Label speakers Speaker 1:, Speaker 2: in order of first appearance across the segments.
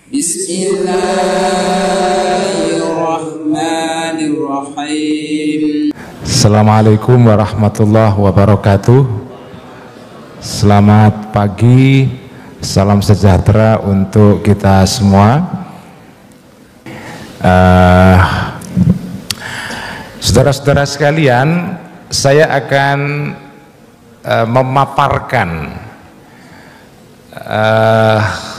Speaker 1: Bismillahirrahmanirrahim.
Speaker 2: Assalamualaikum warahmatullahi wabarakatuh. Selamat pagi, salam sejahtera untuk kita semua. Saudara-saudara sekalian, saya akan memaparkan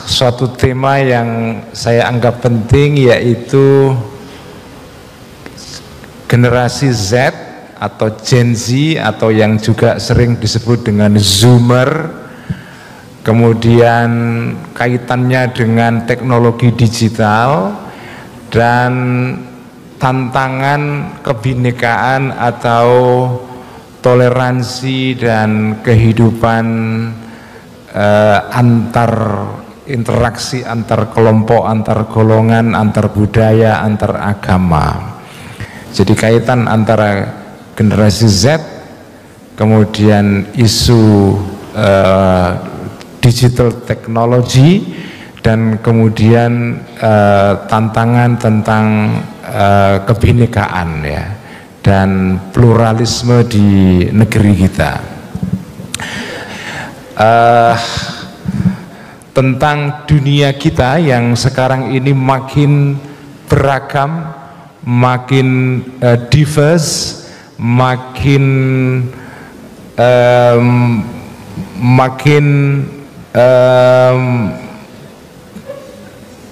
Speaker 2: suatu tema yang saya anggap penting, yaitu generasi Z atau Gen Z, atau yang juga sering disebut dengan Zoomer, kemudian kaitannya dengan teknologi digital dan tantangan kebinekaan atau toleransi dan kehidupan interaksi antar kelompok, antar golongan, antar budaya, antar agama. Jadi kaitan antara generasi Z, kemudian isu digital technology, dan kemudian tantangan tentang kebinekaan, ya, dan pluralisme di negeri kita. Tentang dunia kita yang sekarang ini makin beragam, makin diverse, makin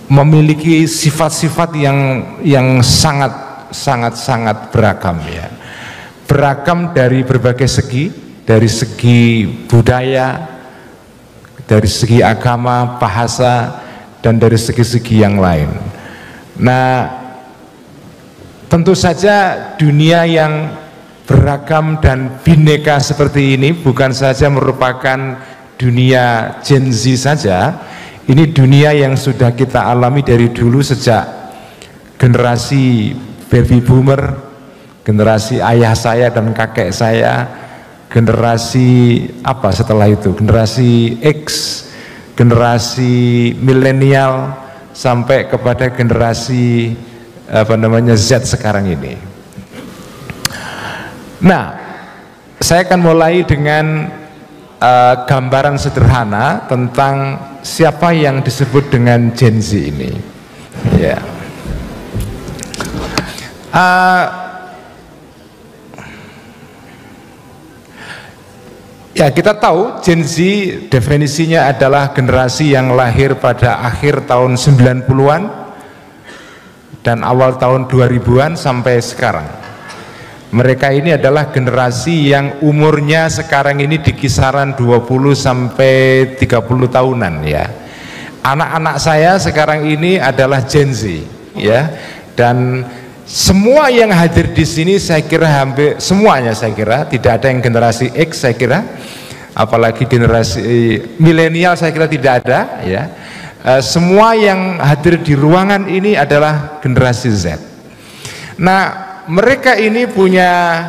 Speaker 2: memiliki sifat-sifat yang sangat beragam, ya. Beragam dari berbagai segi, dari segi budaya, dari segi agama, bahasa, dan dari segi-segi yang lain. Nah, tentu saja dunia yang beragam dan bineka seperti ini bukan saja merupakan dunia Gen Z saja. Ini dunia yang sudah kita alami dari dulu, sejak generasi baby boomer, generasi ayah saya dan kakek saya, generasi apa setelah itu, generasi X, generasi milenial, sampai kepada generasi Z sekarang ini. Nah, saya akan mulai dengan gambaran sederhana tentang siapa yang disebut dengan Gen Z ini, ya. Ya, kita tahu Gen Z definisinya adalah generasi yang lahir pada akhir tahun 90-an dan awal tahun 2000-an sampai sekarang. Mereka ini adalah generasi yang umurnya sekarang ini di kisaran 20 sampai 30 tahunan, ya. Anak-anak saya sekarang ini adalah Gen Z, ya. Dan semua yang hadir di sini, saya kira hampir semuanya, saya kira tidak ada yang generasi X, saya kira, apalagi generasi milenial, saya kira tidak ada, ya. Semua yang hadir di ruangan ini adalah generasi Z. Nah, mereka ini punya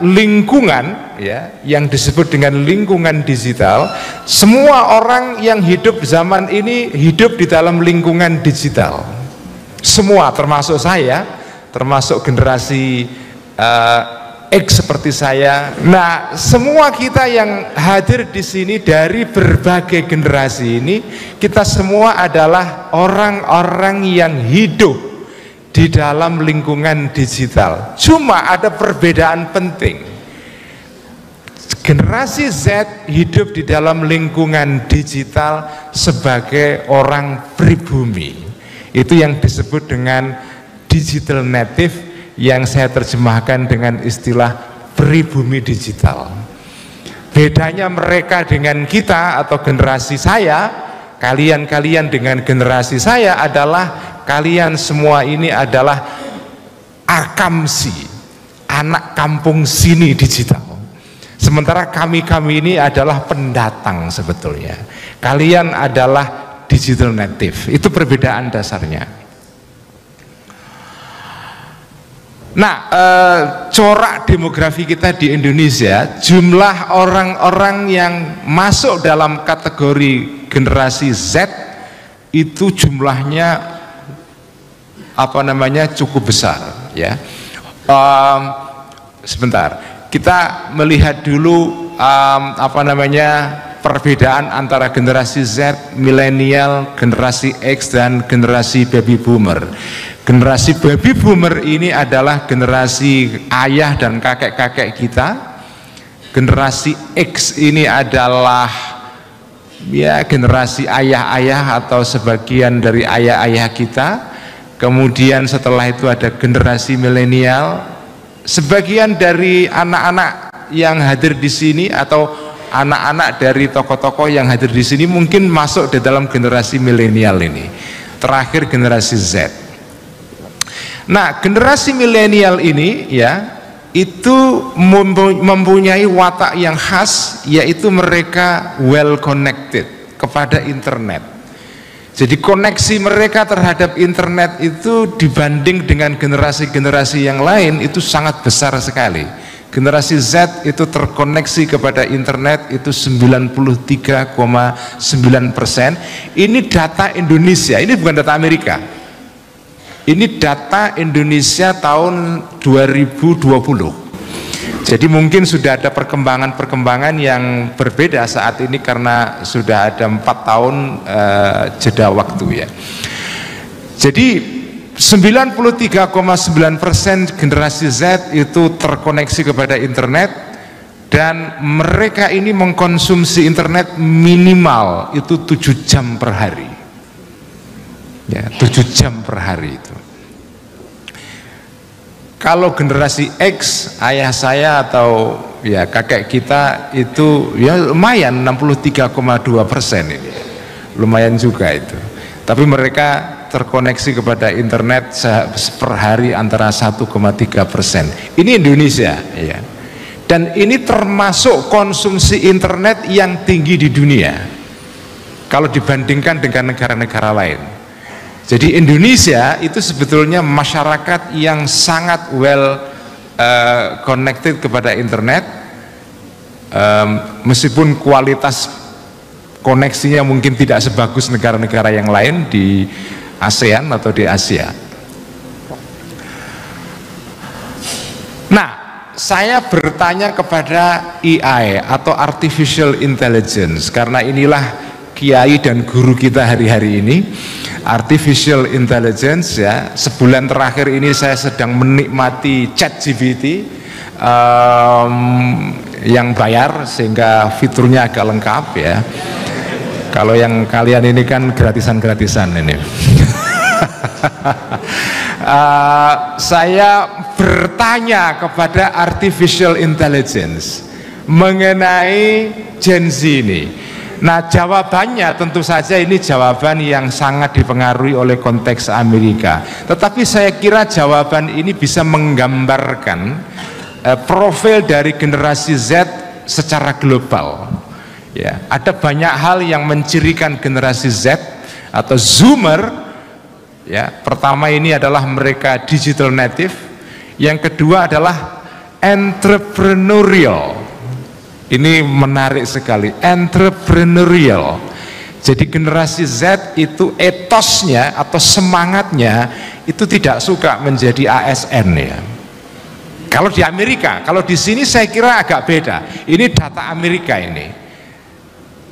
Speaker 2: lingkungan, ya, yang disebut dengan lingkungan digital. Semua orang yang hidup zaman ini hidup di dalam lingkungan digital. Semua, termasuk saya, termasuk generasi X seperti saya. Nah, semua kita yang hadir di sini dari berbagai generasi ini, kita semua adalah orang-orang yang hidup di dalam lingkungan digital. Cuma ada perbedaan penting. Generasi Z hidup di dalam lingkungan digital sebagai orang pribumi. Itu yang disebut dengan digital native, yang saya terjemahkan dengan istilah pribumi digital. Bedanya mereka dengan kita atau generasi saya, kalian dengan generasi saya adalah kalian semua ini adalah akamsi, anak kampung sini digital. Sementara kami ini adalah pendatang sebetulnya. Kalian adalah digital native. Itu perbedaan dasarnya. Nah, corak demografi kita di Indonesia, jumlah orang-orang yang masuk dalam kategori generasi Z itu jumlahnya cukup besar ya. Sebentar, kita melihat dulu perbedaan antara generasi Z, milenial, generasi X dan generasi baby boomer. Generasi baby boomer ini adalah generasi ayah dan kakek-kakek kita. Generasi X ini adalah ya generasi ayah-ayah atau sebagian dari ayah-ayah kita. Kemudian setelah itu ada generasi milenial. Sebagian dari anak-anak yang hadir di sini atau anak-anak dari tokoh-tokoh yang hadir di sini mungkin masuk di dalam generasi milenial ini. Terakhir generasi Z. Nah, generasi milenial ini ya itu mempunyai watak yang khas, yaitu mereka well connected kepada internet. Jadi koneksi mereka terhadap internet itu dibanding dengan generasi-generasi yang lain itu sangat besar sekali. Generasi Z itu terkoneksi kepada internet itu 93,9%. Ini data Indonesia, ini bukan data Amerika. Ini data Indonesia tahun 2020. Jadi mungkin sudah ada perkembangan-perkembangan yang berbeda saat ini karena sudah ada 4 tahun jeda waktu ya. Jadi 93,9% generasi Z itu terkoneksi kepada internet, dan mereka ini mengkonsumsi internet minimal itu 7 jam per hari ya, 7 jam per hari itu. Kalau generasi X, ayah saya atau ya kakek kita itu ya lumayan 63,2% ini, lumayan juga itu. Tapi mereka terkoneksi kepada internet per hari antara 1,3%. Ini Indonesia ya. Dan ini termasuk konsumsi internet yang tinggi di dunia kalau dibandingkan dengan negara-negara lain. Jadi Indonesia itu sebetulnya masyarakat yang sangat well connected kepada internet, meskipun kualitas koneksinya mungkin tidak sebagus negara-negara yang lain di ASEAN atau di Asia. Nah, saya bertanya kepada AI atau Artificial Intelligence, karena inilah kiai dan guru kita hari-hari ini. Artificial Intelligence ya, sebulan terakhir ini saya sedang menikmati ChatGPT yang bayar sehingga fiturnya agak lengkap ya. Kalau yang kalian ini kan gratisan-gratisan ini. Saya bertanya kepada Artificial Intelligence mengenai Gen Z ini. Nah, jawabannya tentu saja ini jawaban yang sangat dipengaruhi oleh konteks Amerika. Tetapi saya kira jawaban ini bisa menggambarkan profil dari generasi Z secara global. Ya, ada banyak hal yang mencirikan generasi Z atau Zoomer. Ya, pertama ini adalah mereka digital native. Yang kedua adalah entrepreneurial. Ini menarik sekali, entrepreneurial. Jadi generasi Z itu etosnya atau semangatnya itu tidak suka menjadi ASN ya. Kalau di Amerika, kalau di sini saya kira agak beda. Ini data Amerika ini.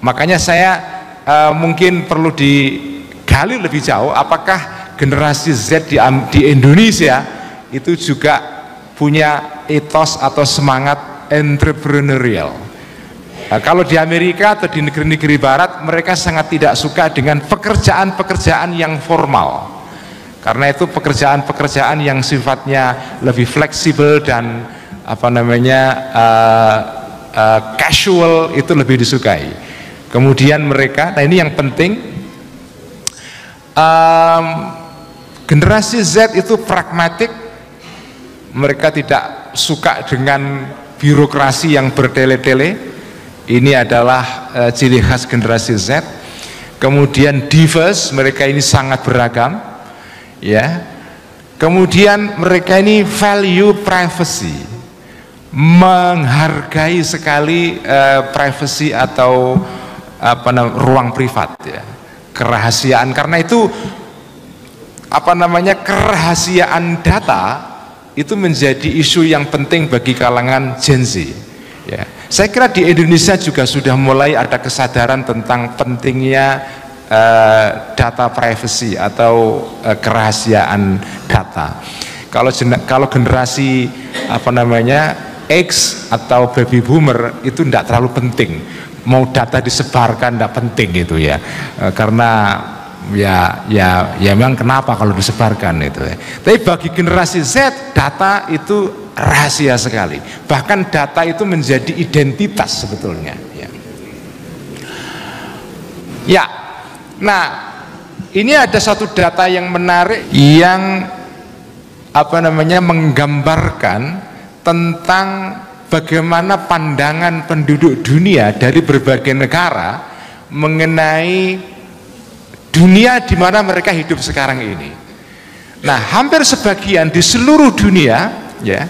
Speaker 2: Makanya saya mungkin perlu digali lebih jauh, apakah generasi Z di Indonesia itu juga punya etos atau semangat entrepreneurial. Nah, kalau di Amerika atau di negeri-negeri barat mereka sangat tidak suka dengan pekerjaan-pekerjaan yang formal, karena itu pekerjaan-pekerjaan yang sifatnya lebih fleksibel dan casual itu lebih disukai. Kemudian mereka, nah ini yang penting, generasi Z itu pragmatik, mereka tidak suka dengan birokrasi yang bertele-tele. Ini adalah ciri khas generasi Z. Kemudian diverse, mereka ini sangat beragam ya. Kemudian mereka ini value privacy, menghargai sekali privacy atau ruang privat ya. kerahasiaan. Karena itu kerahasiaan data itu menjadi isu yang penting bagi kalangan Gen Z. Ya, saya kira di Indonesia juga sudah mulai ada kesadaran tentang pentingnya data privacy atau kerahasiaan data. Kalau generasi X atau baby boomer itu tidak terlalu penting, mau data disebarkan tidak penting itu ya, karena ya memang kenapa kalau disebarkan itu ya. Tapi bagi generasi Z data itu rahasia sekali, bahkan data itu menjadi identitas sebetulnya ya. Nah, ini ada satu data yang menarik yang menggambarkan tentang bagaimana pandangan penduduk dunia dari berbagai negara mengenai dunia di mana mereka hidup sekarang ini. Nah, hampir sebagian di seluruh dunia ya,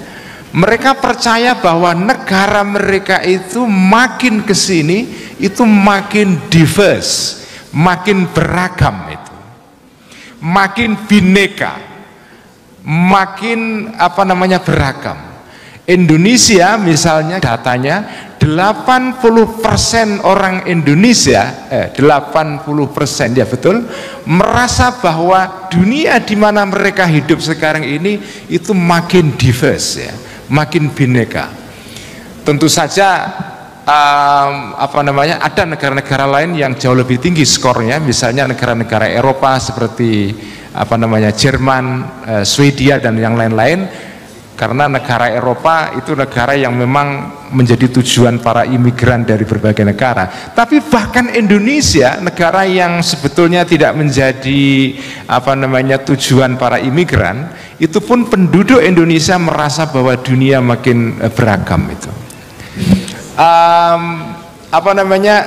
Speaker 2: mereka percaya bahwa negara mereka itu makin kesini itu makin diverse, makin beragam, itu makin bineka, makin beragam. Indonesia misalnya datanya 80% orang Indonesia 80% ya betul, merasa bahwa dunia di mana mereka hidup sekarang ini itu makin diverse ya, makin bineka. Tentu saja ada negara-negara lain yang jauh lebih tinggi skornya, misalnya negara-negara Eropa seperti Jerman, Swedia dan yang lain-lain. Karena negara Eropa itu negara yang memang menjadi tujuan para imigran dari berbagai negara. Tapi bahkan Indonesia, negara yang sebetulnya tidak menjadi tujuan para imigran, itu pun penduduk Indonesia merasa bahwa dunia makin beragam itu.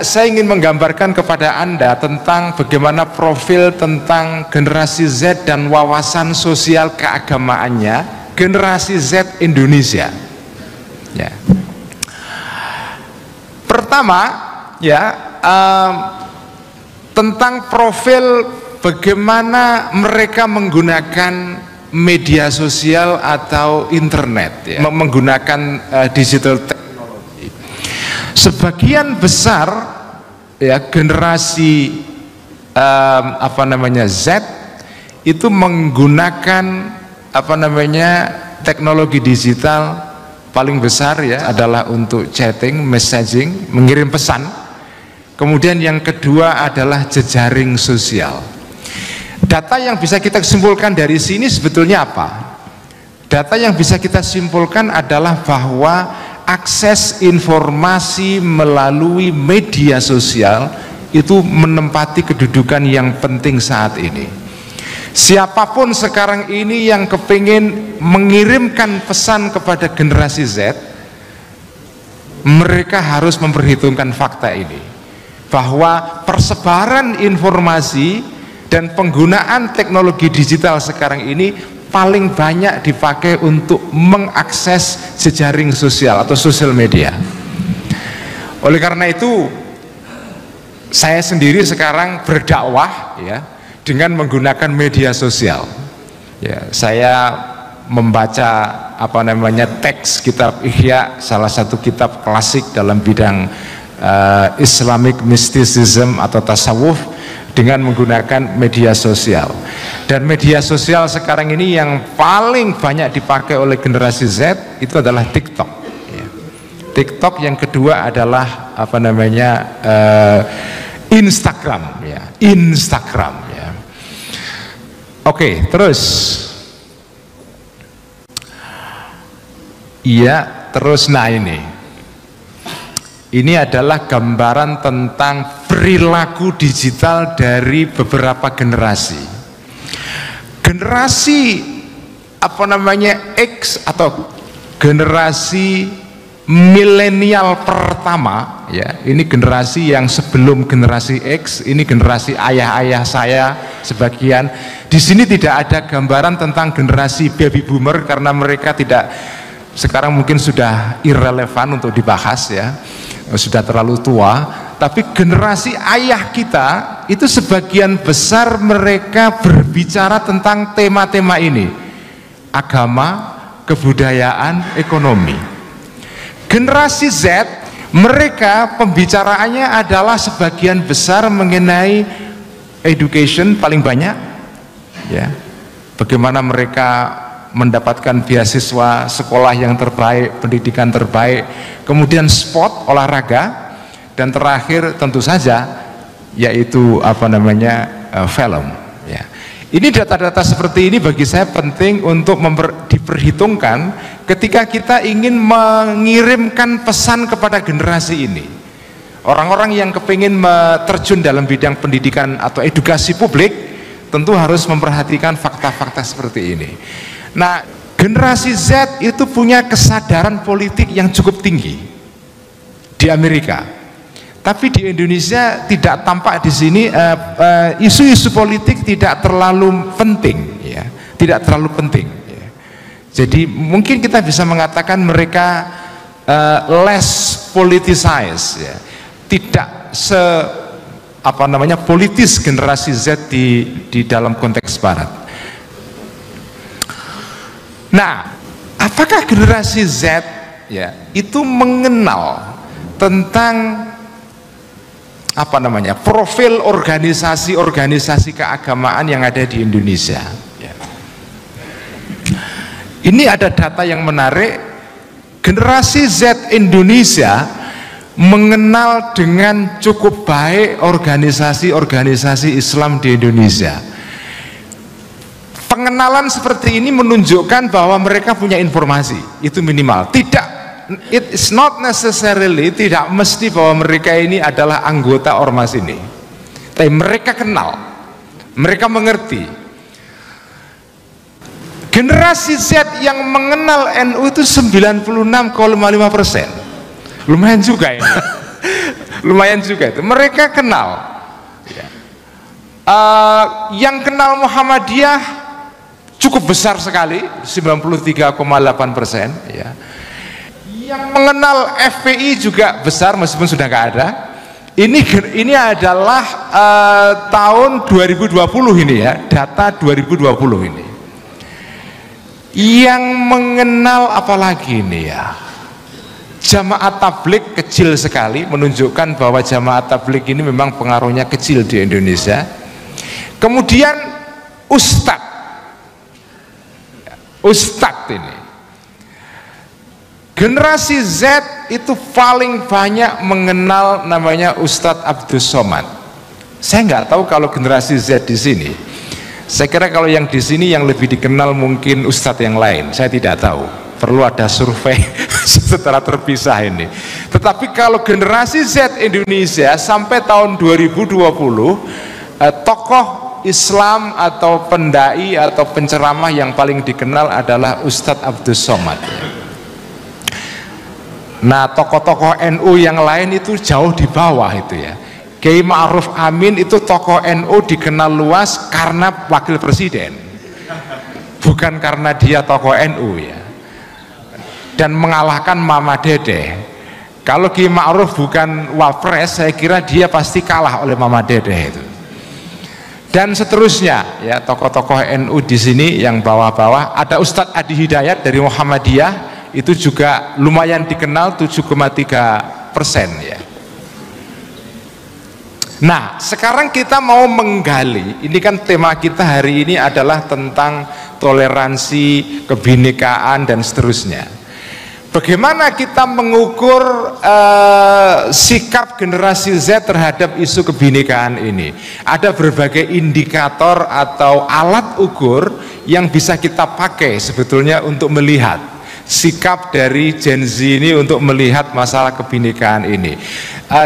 Speaker 2: Saya ingin menggambarkan kepada Anda tentang bagaimana profil tentang generasi Z dan wawasan sosial keagamaannya generasi Z Indonesia ya. Pertama ya, tentang profil bagaimana mereka menggunakan media sosial atau internet ya, menggunakan digital technology. Sebagian besar ya generasi Z itu menggunakan teknologi digital paling besar ya adalah untuk chatting, messaging, mengirim pesan. Kemudian yang kedua adalah jejaring sosial. Data yang bisa kita simpulkan dari sini sebetulnya apa? Data yang bisa kita simpulkan adalah bahwa akses informasi melalui media sosial itu menempati kedudukan yang penting saat ini. Siapapun sekarang ini yang kepingin mengirimkan pesan kepada generasi Z, mereka harus memperhitungkan fakta ini, bahwa persebaran informasi dan penggunaan teknologi digital sekarang ini paling banyak dipakai untuk mengakses jejaring sosial atau sosial media. Oleh karena itu, saya sendiri sekarang berdakwah ya dengan menggunakan media sosial. Ya, saya membaca teks kitab Ihya, salah satu kitab klasik dalam bidang Islamic mysticism atau tasawuf, dengan menggunakan media sosial. Dan media sosial sekarang ini yang paling banyak dipakai oleh generasi Z itu adalah TikTok. Ya. TikTok, yang kedua adalah Instagram ya, Instagram ya. Oke, terus iya, terus nah ini adalah gambaran tentang perilaku digital dari beberapa generasi. Generasi X atau generasi milenial pertama ya, ini generasi yang sebelum generasi X, ini generasi ayah-ayah saya sebagian. Di sini tidak ada gambaran tentang generasi baby boomer karena mereka tidak, sekarang mungkin sudah irrelevan untuk dibahas ya, sudah terlalu tua. tapi generasi ayah kita itu sebagian besar mereka berbicara tentang tema-tema ini: agama, kebudayaan, ekonomi. Generasi Z, mereka pembicaraannya adalah sebagian besar mengenai education, paling banyak ya, bagaimana mereka mendapatkan beasiswa sekolah yang terbaik, pendidikan terbaik, kemudian sport, olahraga, dan terakhir tentu saja yaitu film ya. Ini data-data seperti ini bagi saya penting untuk diperhitungkan ketika kita ingin mengirimkan pesan kepada generasi ini. Orang-orang yang kepingin terjun dalam bidang pendidikan atau edukasi publik tentu harus memperhatikan fakta-fakta seperti ini. Nah, generasi Z itu punya kesadaran politik yang cukup tinggi di Amerika, tapi di Indonesia tidak tampak di sini. Isu-isu politik tidak terlalu penting, ya, tidak terlalu penting. Ya. Jadi mungkin kita bisa mengatakan mereka less politicized, ya. Tidak politis generasi Z di dalam konteks Barat. Nah, apakah generasi Z ya itu mengenal tentang profil organisasi keagamaan yang ada di Indonesia ya. Ini ada data yang menarik. Generasi Z Indonesia mengenal dengan cukup baik organisasi-organisasi Islam di Indonesia. Pengenalan seperti ini menunjukkan bahwa mereka punya informasi, itu minimal. It's not necessarily, tidak mesti bahwa mereka ini adalah anggota ormas ini, tapi mereka kenal, mereka mengerti. Generasi Z yang mengenal NU itu 96,5%. Lumayan juga ini. Lumayan juga itu. Mereka kenal. Yang kenal Muhammadiyah cukup besar sekali, 93,8%. Ya. Yang mengenal FPI juga besar meskipun sudah nggak ada. Ini adalah tahun 2020 ini ya, data 2020 ini. Yang mengenal apalagi ini ya, jamaah tabligh kecil sekali, menunjukkan bahwa jamaah tabligh ini memang pengaruhnya kecil di Indonesia. Kemudian Ustadz ini, generasi Z itu paling banyak mengenal namanya Ustadz Abdus Somad. Saya nggak tahu kalau generasi Z di sini. Saya kira kalau yang di sini yang lebih dikenal mungkin Ustadz yang lain. Saya tidak tahu. Perlu ada survei secara terpisah ini. Tetapi kalau generasi Z Indonesia sampai tahun 2020, tokoh Islam atau pendai atau penceramah yang paling dikenal adalah Ustadz Abdus Somad. Nah, tokoh-tokoh NU yang lain itu jauh di bawah itu ya. Kiai Ma'ruf Amin itu tokoh NU dikenal luas karena wakil presiden, bukan karena dia tokoh NU ya. Dan mengalahkan Mama Dede. Kalau Kiai Ma'ruf bukan wapres, saya kira dia pasti kalah oleh Mama Dede itu. Dan seterusnya ya, tokoh-tokoh NU di sini yang bawah-bawah. Ada Ustadz Adi Hidayat dari Muhammadiyah, itu juga lumayan dikenal, 7,3% ya. Nah, sekarang kita mau menggali, ini kan tema kita hari ini adalah tentang toleransi, kebinekaan dan seterusnya. Bagaimana kita mengukur sikap generasi Z terhadap isu kebinekaan ini? Ada berbagai indikator atau alat ukur yang bisa kita pakai sebetulnya untuk melihat sikap dari Gen Z ini untuk melihat masalah kebinekaan ini.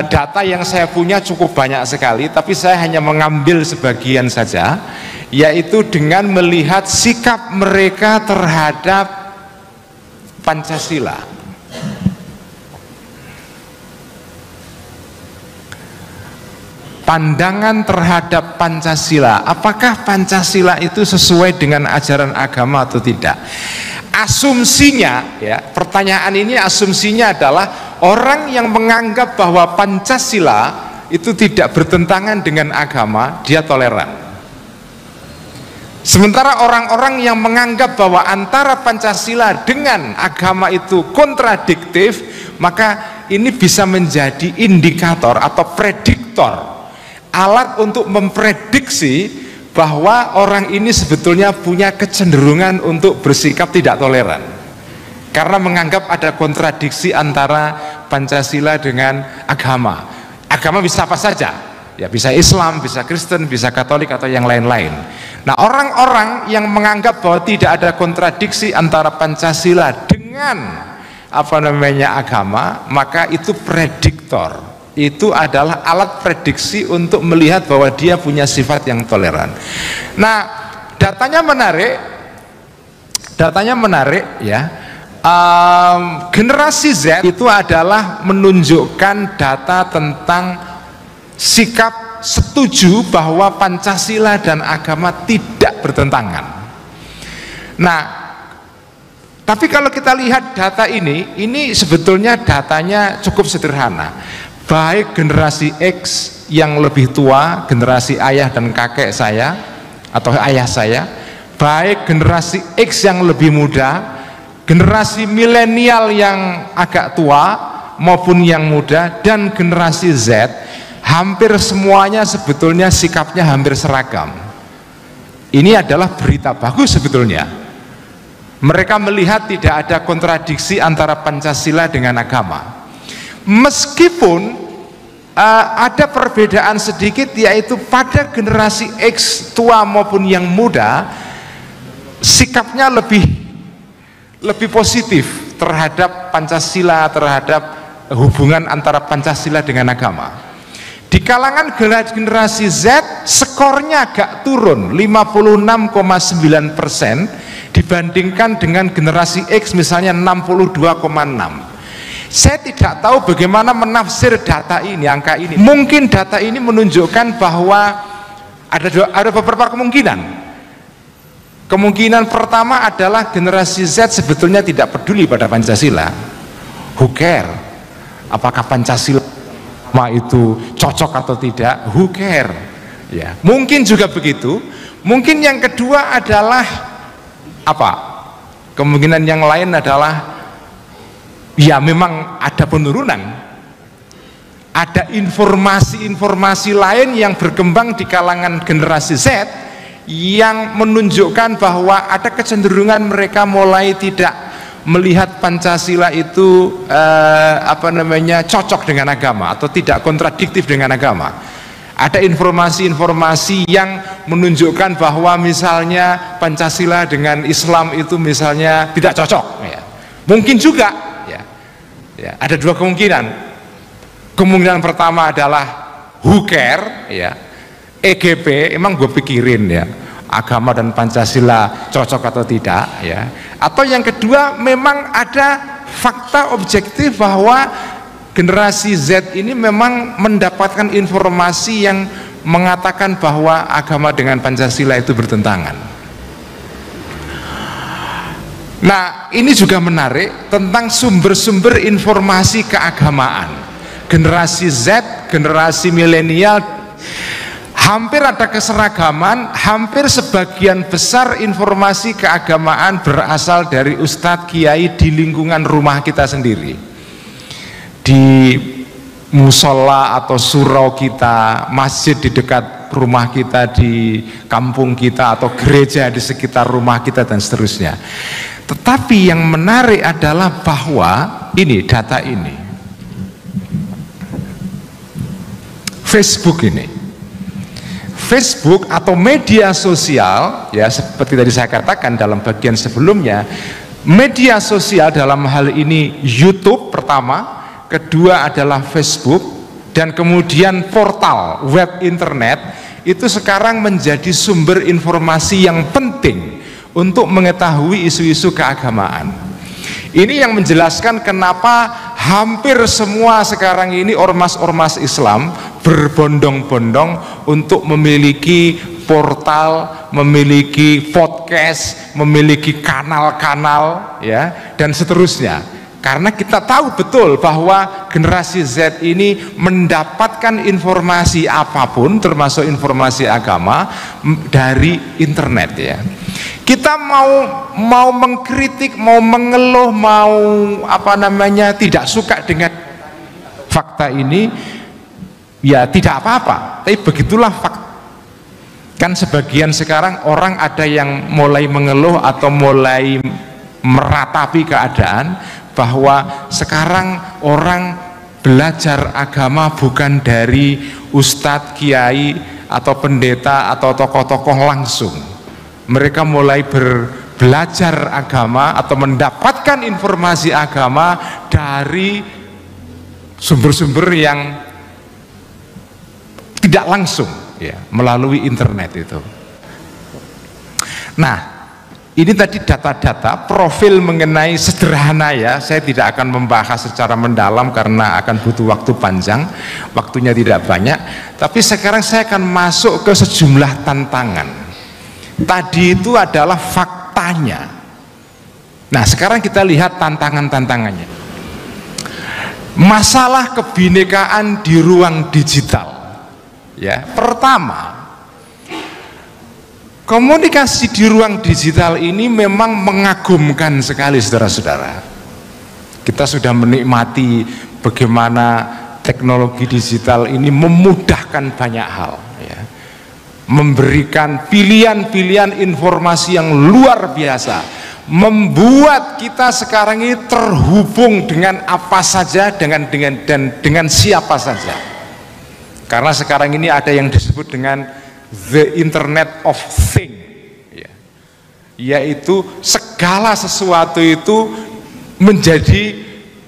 Speaker 2: Data yang saya punya cukup banyak sekali, tapi saya hanya mengambil sebagian saja, yaitu dengan melihat sikap mereka terhadap Pancasila. Pandangan terhadap Pancasila, apakah Pancasila itu sesuai dengan ajaran agama atau tidak? Asumsinya ya, pertanyaan ini asumsinya adalah orang yang menganggap bahwa Pancasila itu tidak bertentangan dengan agama, dia toleran. Sementara orang-orang yang menganggap bahwa antara Pancasila dengan agama itu kontradiktif, maka ini bisa menjadi indikator atau prediktor, alat untuk memprediksi bahwa orang ini sebetulnya punya kecenderungan untuk bersikap tidak toleran karena menganggap ada kontradiksi antara Pancasila dengan agama. Agama bisa apa saja, ya bisa Islam, bisa Kristen, bisa Katolik atau yang lain-lain. Nah, orang-orang yang menganggap bahwa tidak ada kontradiksi antara Pancasila dengan agama, maka itu prediktor. Itu adalah alat prediksi untuk melihat bahwa dia punya sifat yang toleran. Nah, datanya menarik ya. Generasi Z itu adalah menunjukkan data tentang sikap setuju bahwa Pancasila dan agama tidak bertentangan. Nah, tapi kalau kita lihat data ini sebetulnya datanya cukup sederhana. Baik generasi X yang lebih tua, generasi ayah dan kakek saya atau ayah saya, baik generasi X yang lebih muda, generasi milenial yang agak tua maupun yang muda, dan generasi Z, hampir semuanya sebetulnya sikapnya hampir seragam. Ini adalah berita bagus sebetulnya. Mereka melihat tidak ada kontradiksi antara Pancasila dengan agama. Meskipun ada perbedaan sedikit, yaitu pada generasi X tua maupun yang muda, sikapnya lebih positif terhadap Pancasila, terhadap hubungan antara Pancasila dengan agama. Di kalangan generasi Z, skornya agak turun 56,9% dibandingkan dengan generasi X misalnya 62,6%. Saya tidak tahu bagaimana menafsir data ini, angka ini. Mungkin data ini menunjukkan bahwa ada beberapa kemungkinan. Kemungkinan pertama adalah generasi Z sebetulnya tidak peduli pada Pancasila. Who care? Apakah Pancasila itu cocok atau tidak? Who care? Ya, mungkin juga begitu. Mungkin yang kedua adalah apa? Kemungkinan yang lain adalah ya memang ada penurunan, ada informasi-informasi lain yang berkembang di kalangan generasi Z yang menunjukkan bahwa ada kecenderungan mereka mulai tidak melihat Pancasila itu cocok dengan agama atau tidak kontradiktif dengan agama. Ada informasi-informasi yang menunjukkan bahwa misalnya Pancasila dengan Islam itu misalnya tidak cocok ya. Mungkin juga ya, ada dua kemungkinan. Kemungkinan pertama adalah who care ya, EGP, emang gue pikirin ya agama dan Pancasila cocok atau tidak ya. Atau yang kedua, memang ada fakta objektif bahwa generasi Z ini memang mendapatkan informasi yang mengatakan bahwa agama dengan Pancasila itu bertentangan. Nah, ini juga menarik tentang sumber-sumber informasi keagamaan. Generasi Z, generasi milenial, hampir ada keseragaman. Hampir sebagian besar informasi keagamaan berasal dari ustadz kiai di lingkungan rumah kita sendiri, di musola atau surau kita, masjid di dekat rumah kita, di kampung kita, atau gereja di sekitar rumah kita, dan seterusnya. Tetapi yang menarik adalah bahwa ini data ini, Facebook atau media sosial ya, seperti tadi saya katakan dalam bagian sebelumnya, media sosial dalam hal ini YouTube pertama, kedua adalah Facebook, dan kemudian portal web internet itu sekarang menjadi sumber informasi yang penting untuk mengetahui isu-isu keagamaan. Ini yang menjelaskan kenapa hampir semua sekarang ini ormas-ormas Islam berbondong-bondong untuk memiliki portal, memiliki podcast, memiliki kanal-kanal ya, dan seterusnya. Karena kita tahu betul bahwa generasi Z ini mendapatkan informasi apapun, termasuk informasi agama, dari internet ya. Kita mau mengkritik, mau mengeluh, mau tidak suka dengan fakta ini, ya tidak apa-apa. Tapi begitulah fakta. Kan sebagian sekarang orang ada yang mulai mengeluh atau mulai meratapi keadaan bahwa sekarang orang belajar agama bukan dari ustadz, kiai, atau pendeta, atau tokoh-tokoh langsung. Mereka mulai belajar agama atau mendapatkan informasi agama dari sumber-sumber yang tidak langsung ya, melalui internet itu. Nah, ini tadi data-data profil mengenai sederhana ya, saya tidak akan membahas secara mendalam karena akan butuh waktu panjang, waktunya tidak banyak. Tapi sekarang saya akan masuk ke sejumlah tantangan. Tadi itu adalah faktanya. Nah sekarang kita lihat tantangan-tantangannya. Masalah kebinekaan di ruang digital. Ya, pertama, komunikasi di ruang digital ini memang mengagumkan sekali saudara-saudara. Kita sudah menikmati bagaimana teknologi digital ini memudahkan banyak hal ya. Memberikan pilihan-pilihan informasi yang luar biasa, membuat kita sekarang ini terhubung dengan apa saja, dengan siapa saja. Karena sekarang ini ada yang disebut dengan the Internet of Things ya. Yaitu segala sesuatu itu menjadi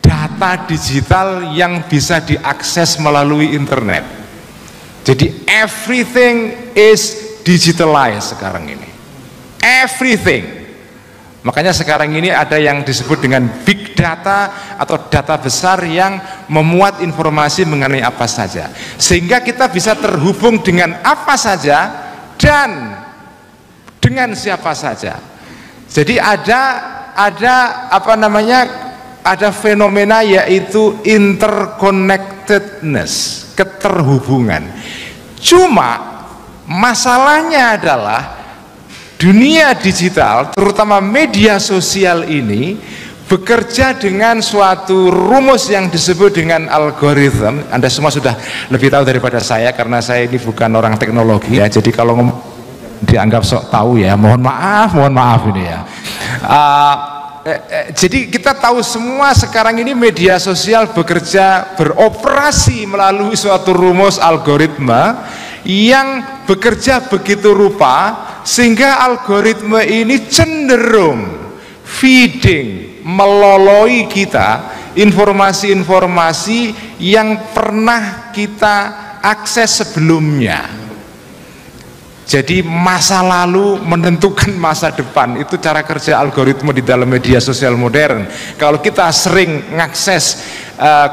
Speaker 2: data digital yang bisa diakses melalui internet. Jadi everything is digitalized sekarang ini, everything. Makanya sekarang ini ada yang disebut dengan big data atau data besar yang memuat informasi mengenai apa saja, sehingga kita bisa terhubung dengan apa saja dan dengan siapa saja. Jadi ada fenomena yaitu interconnectedness, keterhubungan. Cuma masalahnya adalah dunia digital, terutama media sosial ini bekerja dengan suatu rumus yang disebut dengan algoritma. Anda semua sudah lebih tahu daripada saya karena saya ini bukan orang teknologi ya. Jadi kalau dianggap sok tahu ya, mohon maaf ini ya. Jadi kita tahu semua sekarang ini media sosial beroperasi melalui suatu rumus algoritma yang bekerja begitu rupa sehingga algoritma ini cenderung feeding, meloloi kita informasi-informasi yang pernah kita akses sebelumnya. Jadi masa lalu menentukan masa depan, itu cara kerja algoritma di dalam media sosial modern. Kalau kita sering mengakses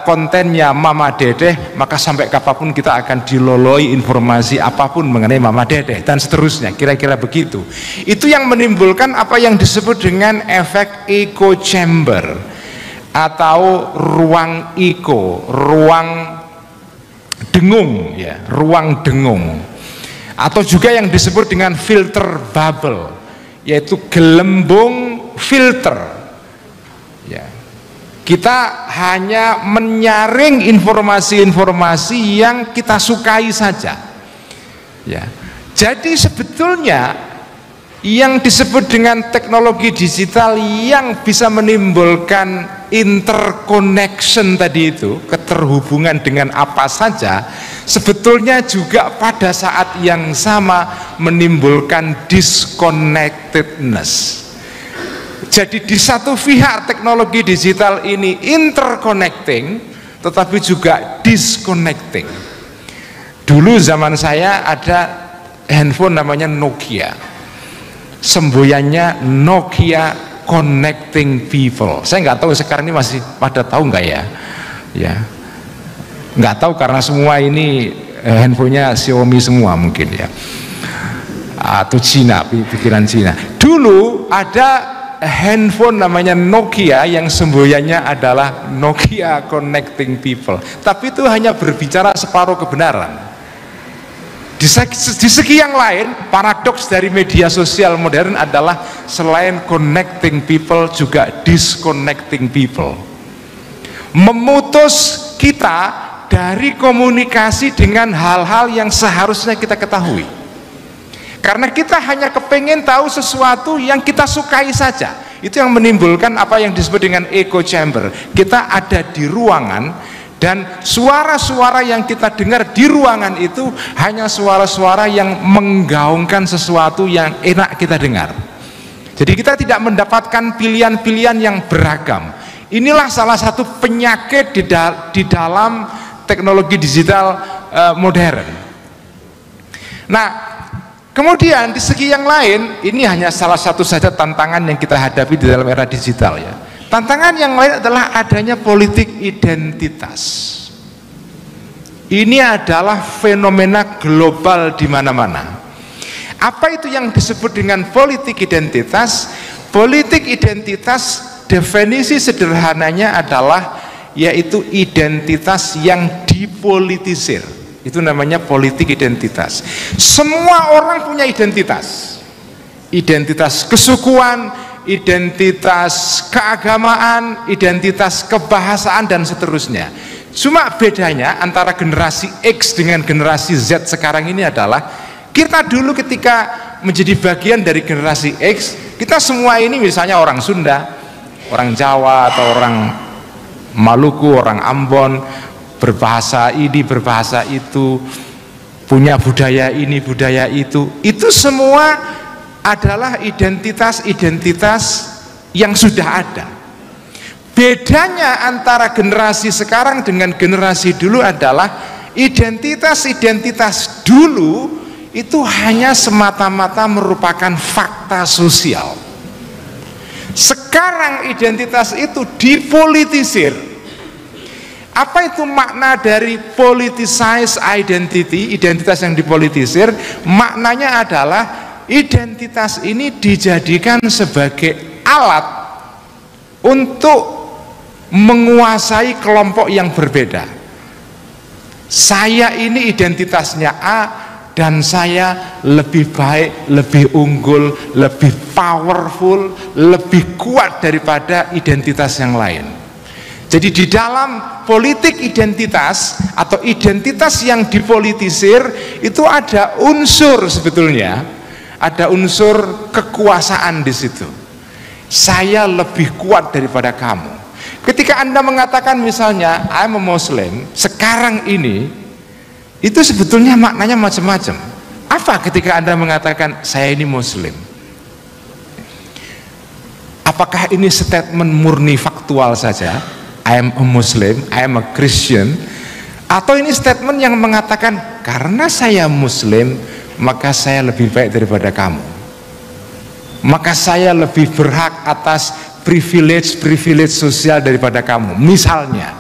Speaker 2: kontennya Mama Dedeh, maka sampai kapanpun kita akan diloloi informasi apapun mengenai Mama Dedeh dan seterusnya, kira-kira begitu. Itu yang menimbulkan apa yang disebut dengan efek echo chamber atau ruang echo, ruang dengung ya, ruang dengung. Atau juga yang disebut dengan filter bubble, yaitu gelembung filter ya. Kita hanya menyaring informasi-informasi yang kita sukai saja ya. Jadi sebetulnya yang disebut dengan teknologi digital yang bisa menimbulkan interconnection tadi itu, keterhubungan dengan apa saja, sebetulnya juga pada saat yang sama menimbulkan disconnectedness. Jadi di satu pihak teknologi digital ini interconnecting, tetapi juga disconnecting. Dulu zaman saya ada handphone namanya Nokia, semboyannya Nokia Connecting People. Saya nggak tahu sekarang ini masih pada tahu nggak ya? Ya, nggak tahu karena semua ini handphonenya Xiaomi semua mungkin ya, atau Cina, pikiran Cina. Dulu ada handphone namanya Nokia yang semboyannya adalah Nokia Connecting People, tapi itu hanya berbicara separuh kebenaran. Di segi yang lain, paradoks dari media sosial modern adalah selain connecting people juga disconnecting people, memutus kita dari komunikasi dengan hal-hal yang seharusnya kita ketahui, karena kita hanya kepengen tahu sesuatu yang kita sukai saja. Itu yang menimbulkan apa yang disebut dengan echo chamber. Kita ada di ruangan dan suara-suara yang kita dengar di ruangan itu hanya suara-suara yang menggaungkan sesuatu yang enak kita dengar. Jadi kita tidak mendapatkan pilihan-pilihan yang beragam. Inilah salah satu penyakit di dalam teknologi digital modern. Nah, kemudian di segi yang lain, ini hanya salah satu saja tantangan yang kita hadapi di dalam era digital ya. Tantangan yang lain adalah adanya politik identitas. Ini adalah fenomena global di mana-mana. Apa itu yang disebut dengan politik identitas? Politik identitas definisi sederhananya adalah yaitu identitas yang dipolitisir. Itu namanya politik identitas. Semua orang punya identitas. Identitas kesukuan, identitas keagamaan, identitas kebahasaan dan seterusnya. Cuma bedanya antara generasi X dengan generasi Z sekarang ini adalah kita dulu ketika menjadi bagian dari generasi X, kita semua ini misalnya orang Sunda, orang Jawa atau orang Maluku, orang Ambon, berbahasa ini, berbahasa itu, punya budaya ini, budaya itu semua adalah identitas-identitas yang sudah ada. Bedanya antara generasi sekarang dengan generasi dulu adalah identitas-identitas dulu itu hanya semata-mata merupakan fakta sosial. Sekarang identitas itu dipolitisir. Apa itu makna dari politicized identity, identitas yang dipolitisir? Maknanya adalah identitas ini dijadikan sebagai alat untuk menguasai kelompok yang berbeda. Saya ini identitasnya A dan saya lebih baik, lebih unggul, lebih powerful, lebih kuat daripada identitas yang lain. Jadi di dalam politik identitas atau identitas yang dipolitisir itu ada unsur sebetulnya, ada unsur kekuasaan di situ. Saya lebih kuat daripada kamu. Ketika Anda mengatakan misalnya I'm a Muslim sekarang ini, itu sebetulnya maknanya macam-macam. Apa ketika Anda mengatakan saya ini Muslim? Apakah ini statement murni faktual saja, I am a Muslim, I am a Christian, atau ini statement yang mengatakan karena saya Muslim maka saya lebih baik daripada kamu, maka saya lebih berhak atas privilege sosial daripada kamu, misalnya.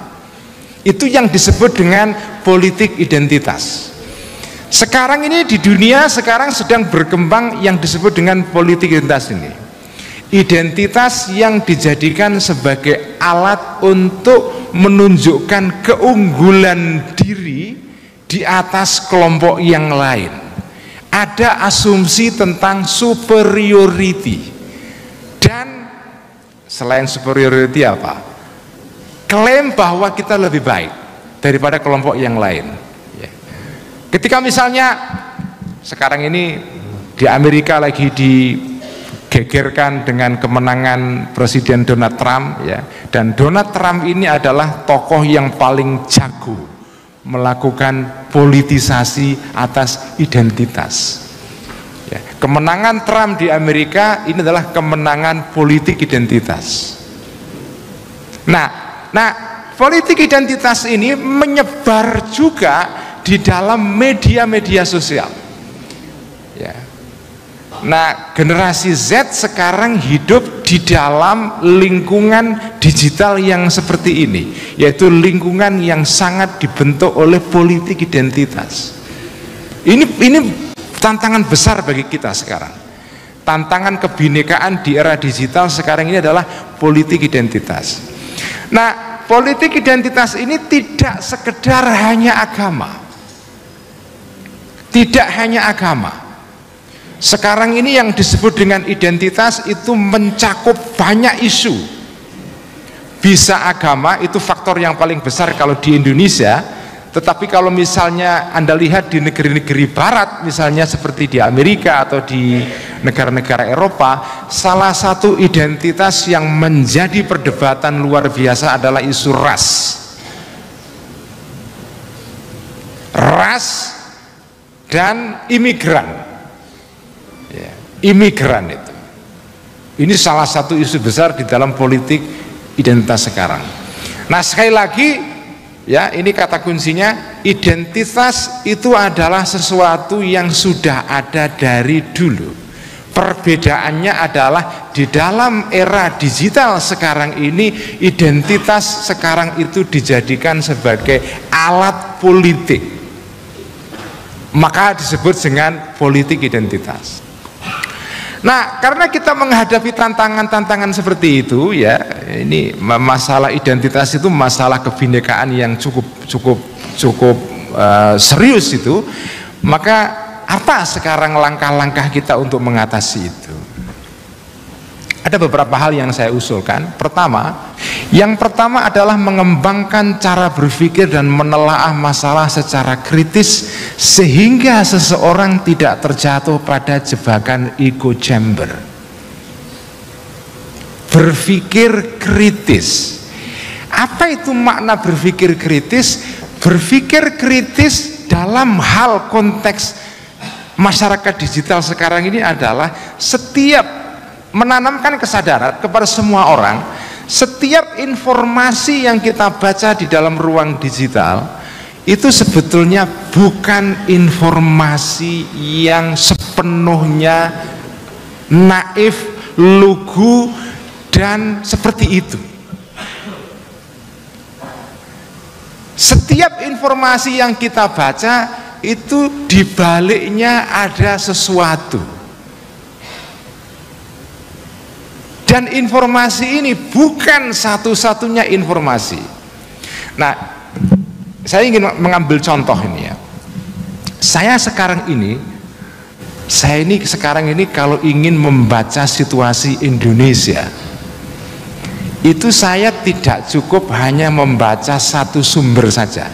Speaker 2: Itu yang disebut dengan politik identitas. Sekarang ini di dunia sekarang sedang berkembang yang disebut dengan politik identitas ini. Identitas yang dijadikan sebagai alat untuk menunjukkan keunggulan diri di atas kelompok yang lain. Ada asumsi tentang superiority, dan selain superiority apa? Klaim bahwa kita lebih baik daripada kelompok yang lain. Ketika misalnya sekarang ini di Amerika lagi digegerkan dengan kemenangan Presiden Donald Trump, ya, dan Donald Trump ini adalah tokoh yang paling jago melakukan politisasi atas identitas. Ya, kemenangan Trump di Amerika ini adalah kemenangan politik identitas. Nah, politik identitas ini menyebar juga di dalam media-media sosial. Ya. Nah, generasi Z sekarang hidup di dalam lingkungan digital yang seperti ini, yaitu lingkungan yang sangat dibentuk oleh politik identitas. Ini tantangan besar bagi kita sekarang. tantangan kebinekaan di era digital sekarang ini adalah politik identitas. Nah, politik identitas ini tidak sekedar hanya agama, tidak hanya agama. Sekarang ini yang disebut dengan identitas itu mencakup banyak isu. Bisa agama, itu faktor yang paling besar kalau di Indonesia. Tetapi kalau misalnya Anda lihat di negeri-negeri barat, misalnya seperti di Amerika atau di negara-negara Eropa, salah satu identitas yang menjadi perdebatan luar biasa adalah isu ras. Ras dan imigran. Ya, imigran itu. Ini salah satu isu besar di dalam politik identitas sekarang. Nah, sekali lagi, ya, ini kata kuncinya, identitas itu adalah sesuatu yang sudah ada dari dulu. Perbedaannya adalah di dalam era digital sekarang ini, identitas sekarang itu dijadikan sebagai alat politik. Maka disebut dengan politik identitas. Nah, karena kita menghadapi tantangan-tantangan seperti itu, ya, ini masalah identitas itu masalah kebinekaan yang cukup serius itu. Maka apa sekarang langkah-langkah kita untuk mengatasi itu? Ada beberapa hal yang saya usulkan. Yang pertama adalah mengembangkan cara berpikir dan menelaah masalah secara kritis sehingga seseorang tidak terjatuh pada jebakan echo chamber. Berpikir kritis. Apa itu makna berpikir kritis? Berpikir kritis dalam hal konteks masyarakat digital sekarang ini adalah setiap menanamkan kesadaran kepada semua orang, setiap informasi yang kita baca di dalam ruang digital itu sebetulnya bukan informasi yang sepenuhnya naif, lugu, dan seperti itu. Setiap informasi yang kita baca itu dibaliknya ada sesuatu. Dan informasi ini bukan satu-satunya informasi. Nah, saya ingin mengambil contoh ini ya. Saya sekarang ini kalau ingin membaca situasi Indonesia, itu saya tidak cukup hanya membaca satu sumber saja.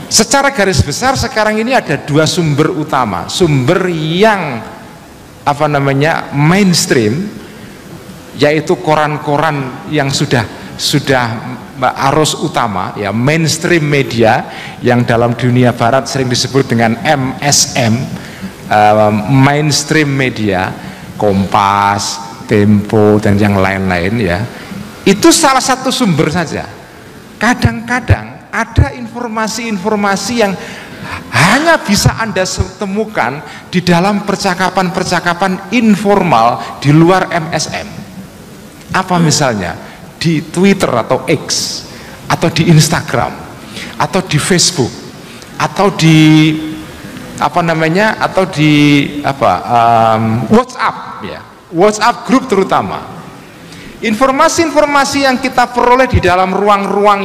Speaker 2: Secara garis besar sekarang ini ada dua sumber utama. Sumber yang mainstream, yaitu koran-koran yang sudah arus utama, ya, mainstream media yang dalam dunia barat sering disebut dengan MSM, mainstream media, Kompas, Tempo, dan yang lain-lain, ya. Itu salah satu sumber saja. Kadang-kadang ada informasi-informasi yang hanya bisa Anda temukan di dalam percakapan-percakapan informal di luar MSM. Apa misalnya di Twitter atau X, atau di Instagram, atau di Facebook, atau di WhatsApp, ya, WhatsApp grup terutama. Informasi-informasi yang kita peroleh di dalam ruang-ruang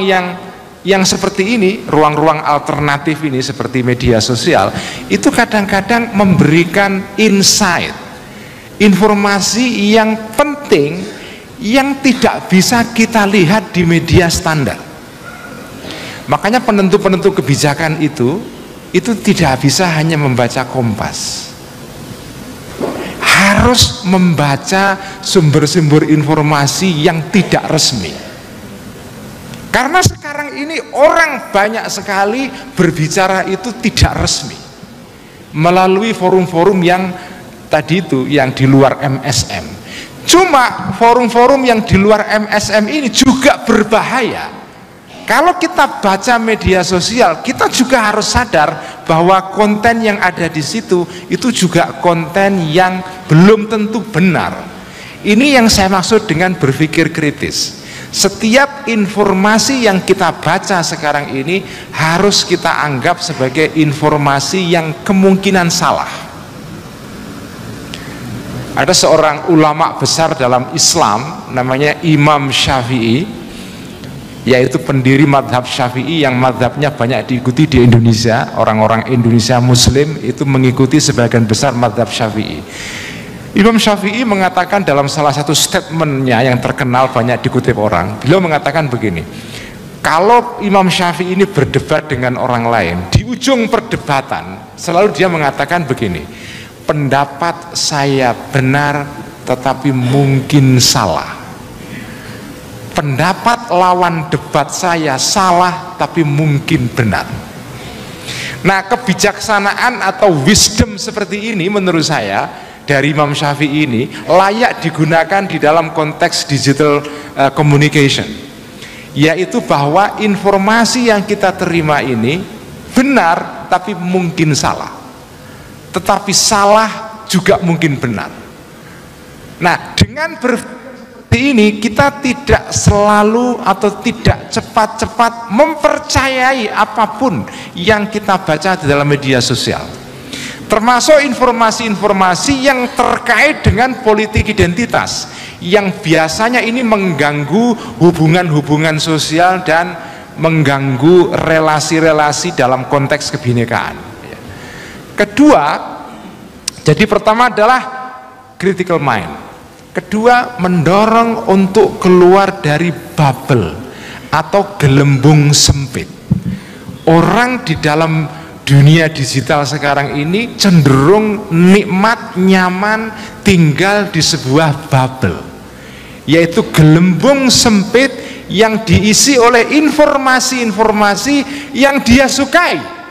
Speaker 2: yang seperti ini, ruang-ruang alternatif ini seperti media sosial, itu kadang-kadang memberikan insight, informasi yang penting yang tidak bisa kita lihat di media standar. Makanya penentu-penentu kebijakan itu tidak bisa hanya membaca Kompas, harus membaca sumber-sumber informasi yang tidak resmi. Karena sekarang ini orang banyak sekali berbicara itu tidak resmi melalui forum-forum yang tadi itu, yang di luar MSM. Cuma forum-forum yang di luar MSM ini juga berbahaya. Kalau kita baca media sosial, kita juga harus sadar bahwa konten yang ada di situ itu juga konten yang belum tentu benar. Ini yang saya maksud dengan berpikir kritis. Setiap informasi yang kita baca sekarang ini harus kita anggap sebagai informasi yang kemungkinan salah. Ada seorang ulama besar dalam Islam namanya Imam Syafi'i, yaitu pendiri madhab Syafi'i yang madhabnya banyak diikuti di Indonesia. Orang-orang Indonesia Muslim itu mengikuti sebagian besar madhab Syafi'i. Imam Syafi'i mengatakan dalam salah satu statementnya yang terkenal banyak dikutip orang, beliau mengatakan begini, kalau Imam Syafi'i ini berdebat dengan orang lain, di ujung perdebatan selalu dia mengatakan begini, pendapat saya benar tetapi mungkin salah, pendapat lawan debat saya salah tapi mungkin benar. Nah, kebijaksanaan atau wisdom seperti ini menurut saya dari Imam Syafi'i ini layak digunakan di dalam konteks digital communication, yaitu bahwa informasi yang kita terima ini benar tapi mungkin salah, tetapi salah juga mungkin benar. Nah, dengan seperti ini kita tidak selalu atau tidak cepat-cepat mempercayai apapun yang kita baca di dalam media sosial, termasuk informasi-informasi yang terkait dengan politik identitas yang biasanya ini mengganggu hubungan-hubungan sosial dan mengganggu relasi-relasi dalam konteks kebinekaan. Kedua, jadi pertama adalah critical mind, kedua mendorong untuk keluar dari bubble atau gelembung sempit. Orang di dalam dunia digital sekarang ini cenderung nikmat, nyaman tinggal di sebuah bubble, yaitu gelembung sempit yang diisi oleh informasi-informasi yang dia sukai.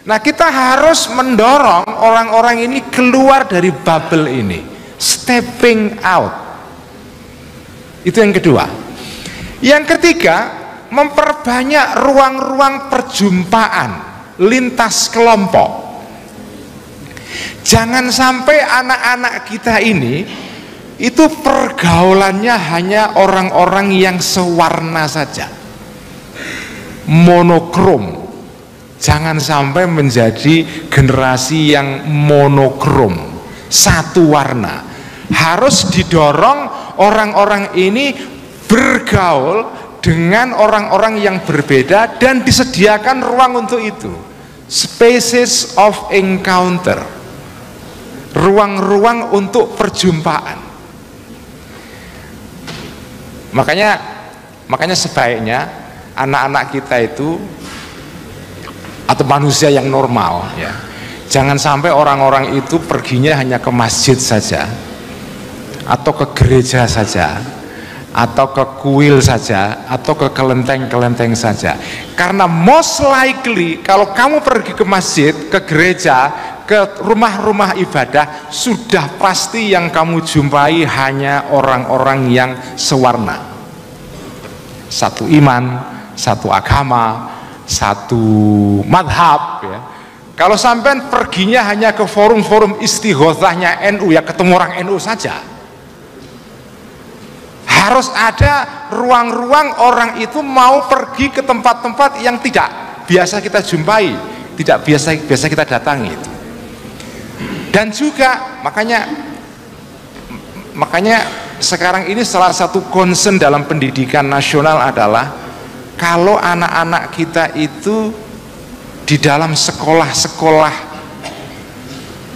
Speaker 2: Nah, kita harus mendorong orang-orang ini keluar dari bubble ini, stepping out. Itu yang kedua. Yang ketiga, memperbanyak ruang-ruang perjumpaan lintas kelompok. Jangan sampai anak-anak kita ini itu pergaulannya hanya orang-orang yang sewarna saja, monokrom. Jangan sampai menjadi generasi yang monokrom, satu warna. Harus didorong orang-orang ini bergaul dengan orang-orang yang berbeda dan disediakan ruang untuk itu, spaces of encounter, ruang-ruang untuk perjumpaan. Makanya sebaiknya anak-anak kita itu atau manusia yang normal ya, jangan sampai orang-orang itu perginya hanya ke masjid saja atau ke gereja saja atau ke kuil saja atau ke kelenteng-kelenteng saja, karena most likely kalau kamu pergi ke masjid, ke gereja, ke rumah-rumah ibadah, sudah pasti yang kamu jumpai hanya orang-orang yang sewarna, satu iman, satu agama, satu madhab ya. Kalau sampai perginya hanya ke forum-forum istighothahnya NU, ya ketemu orang NU saja. Harus ada ruang-ruang orang itu mau pergi ke tempat-tempat yang tidak biasa kita jumpai, tidak biasa kita datangi. Dan juga makanya sekarang ini salah satu concern dalam pendidikan nasional adalah kalau anak-anak kita itu di dalam sekolah-sekolah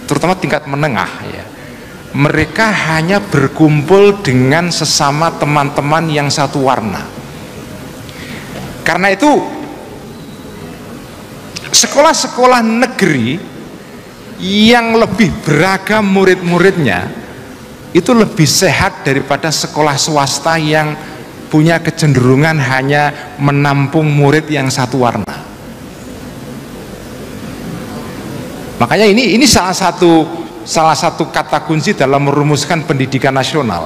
Speaker 2: terutama tingkat menengah ya, mereka hanya berkumpul dengan sesama teman-teman yang satu warna. Karena itu sekolah-sekolah negeri yang lebih beragam murid-muridnya itu lebih sehat daripada sekolah swasta yang punya kecenderungan hanya menampung murid yang satu warna. Makanya ini salah satu kata kunci dalam merumuskan pendidikan nasional.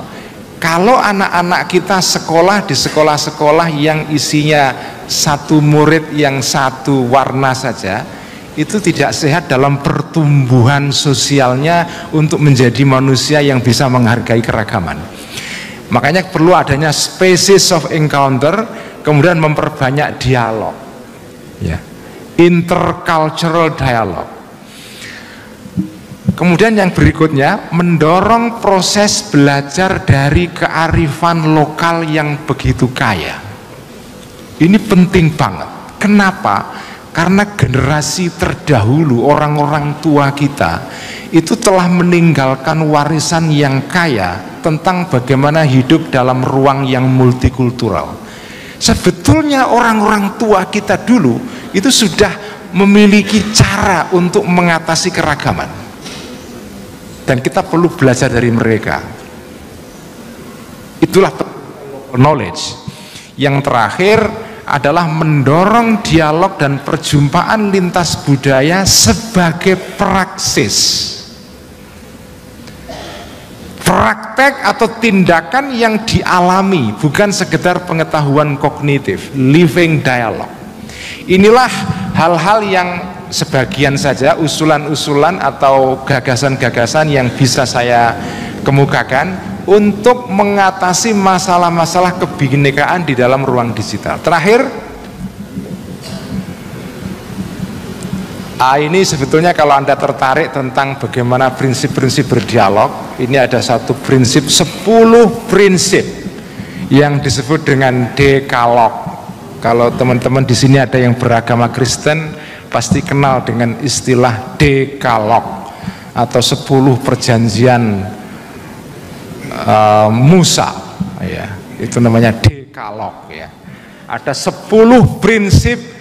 Speaker 2: Kalau anak-anak kita sekolah di sekolah-sekolah yang isinya satu murid yang satu warna saja, itu tidak sehat dalam pertumbuhan sosialnya untuk menjadi manusia yang bisa menghargai keragaman. Makanya perlu adanya spaces of encounter, kemudian memperbanyak dialog ya, intercultural dialog. Kemudian yang berikutnya, mendorong proses belajar dari kearifan lokal yang begitu kaya. Ini penting banget. Kenapa? Karena generasi terdahulu, orang-orang tua kita itu telah meninggalkan warisan yang kaya tentang bagaimana hidup dalam ruang yang multikultural. Sebetulnya orang-orang tua kita dulu itu sudah memiliki cara untuk mengatasi keragaman, dan kita perlu belajar dari mereka. Itulah knowledge. Yang terakhir adalah mendorong dialog dan perjumpaan lintas budaya sebagai praksis, praktek atau tindakan yang dialami, bukan sekedar pengetahuan kognitif, living dialogue. Inilah hal-hal yang sebagian saja usulan-usulan atau gagasan-gagasan yang bisa saya kemukakan untuk mengatasi masalah-masalah kebinekaan di dalam ruang digital. Terakhir, ini sebetulnya kalau Anda tertarik tentang bagaimana prinsip-prinsip berdialog, ini ada satu prinsip, 10 prinsip yang disebut dengan Dekalog. Kalau teman-teman di sini ada yang beragama Kristen, pasti kenal dengan istilah Dekalog atau 10 perjanjian Musa, ya, itu namanya Dekalog, ya. Ada 10 prinsip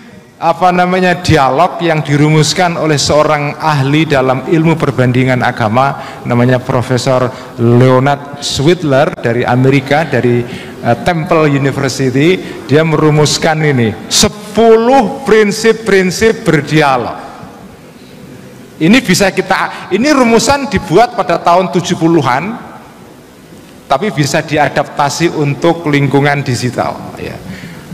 Speaker 2: dialog yang dirumuskan oleh seorang ahli dalam ilmu perbandingan agama, namanya Profesor Leonard Swidler dari Amerika, dari Temple University. Dia merumuskan ini 10 prinsip-prinsip berdialog. Ini bisa ini rumusan dibuat pada tahun 70-an, tapi bisa diadaptasi untuk lingkungan digital, ya.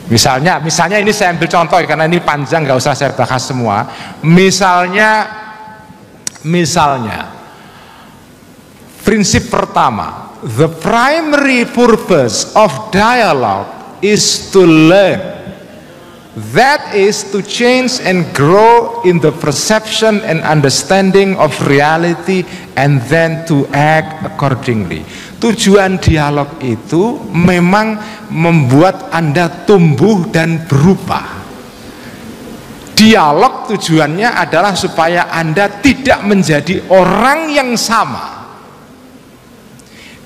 Speaker 2: Misalnya ini saya ambil contoh karena ini panjang, nggak usah saya bahas semua. Misalnya prinsip pertama, the primary purpose of dialogue is to learn, that is to change and grow in the perception and understanding of reality and then to act accordingly. Tujuan dialog itu memang membuat Anda tumbuh dan berubah. Dialog tujuannya adalah supaya Anda tidak menjadi orang yang sama.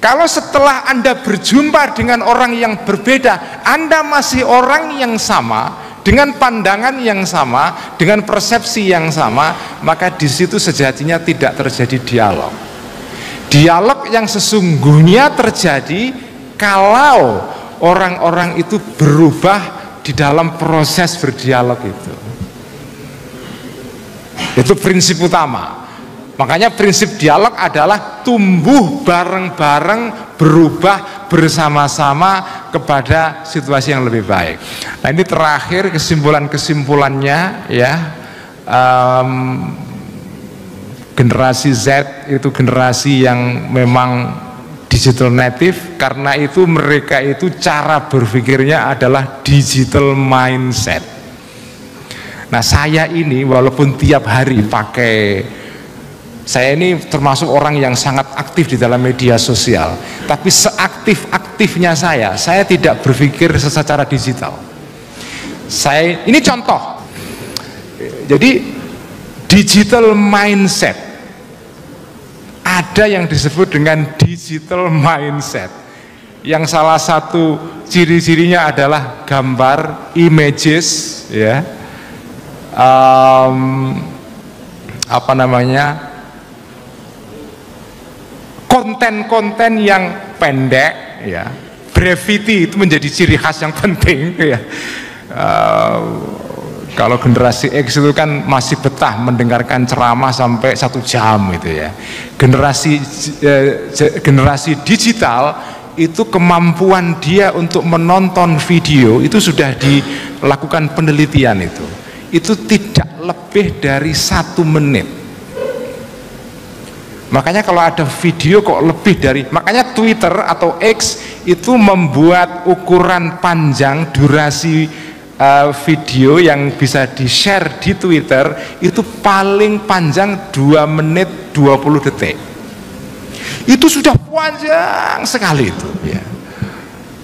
Speaker 2: Kalau setelah Anda berjumpa dengan orang yang berbeda, Anda masih orang yang sama, dengan pandangan yang sama, dengan persepsi yang sama, maka di situ sejatinya tidak terjadi dialog. Dialog yang sesungguhnya terjadi kalau orang-orang itu berubah di dalam proses berdialog itu. Itu prinsip utama. Makanya prinsip dialog adalah tumbuh bareng-bareng, berubah bersama-sama kepada situasi yang lebih baik. Nah, ini terakhir kesimpulannya, ya. Generasi Z itu generasi yang memang digital native, karena itu mereka itu cara berpikirnya adalah digital mindset. Nah, saya ini walaupun tiap hari saya ini termasuk orang yang sangat aktif di dalam media sosial, tapi seaktif-aktifnya saya tidak berpikir secara digital. Ini contoh. Jadi digital mindset, ada yang disebut dengan digital mindset, yang salah satu ciri-cirinya adalah gambar, images, ya, konten-konten yang pendek, ya. Brevity itu menjadi ciri khas yang penting, ya. Kalau generasi X itu kan masih betah mendengarkan ceramah sampai 1 jam gitu, ya. Generasi digital itu kemampuan dia untuk menonton video itu sudah dilakukan penelitian, itu tidak lebih dari 1 menit. Makanya kalau ada video kok lebih dari, makanya Twitter atau X itu membuat ukuran panjang durasi video yang bisa di-share di Twitter itu paling panjang 2 menit 20 detik. Itu sudah panjang sekali itu ya.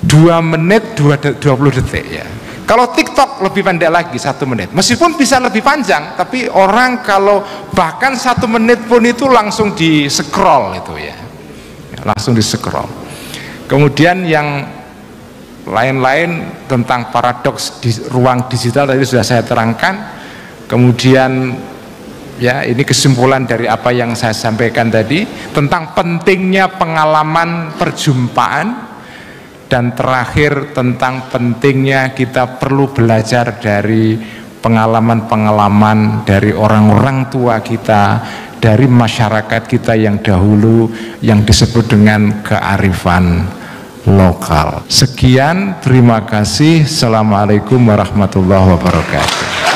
Speaker 2: 2 menit 20 detik ya. Kalau TikTok lebih pendek lagi 1 menit. Meskipun bisa lebih panjang, tapi orang kalau bahkan 1 menit pun itu langsung di-scroll itu ya. Langsung di-scroll. Kemudian yang lain-lain tentang paradoks di ruang digital tadi sudah saya terangkan. Kemudian ya ini kesimpulan dari apa yang saya sampaikan tadi tentang pentingnya pengalaman perjumpaan, dan terakhir tentang pentingnya kita perlu belajar dari pengalaman-pengalaman dari orang-orang tua kita, dari masyarakat kita yang dahulu yang disebut dengan kearifan lokal. Sekian, terima kasih. Assalamualaikum warahmatullahi wabarakatuh.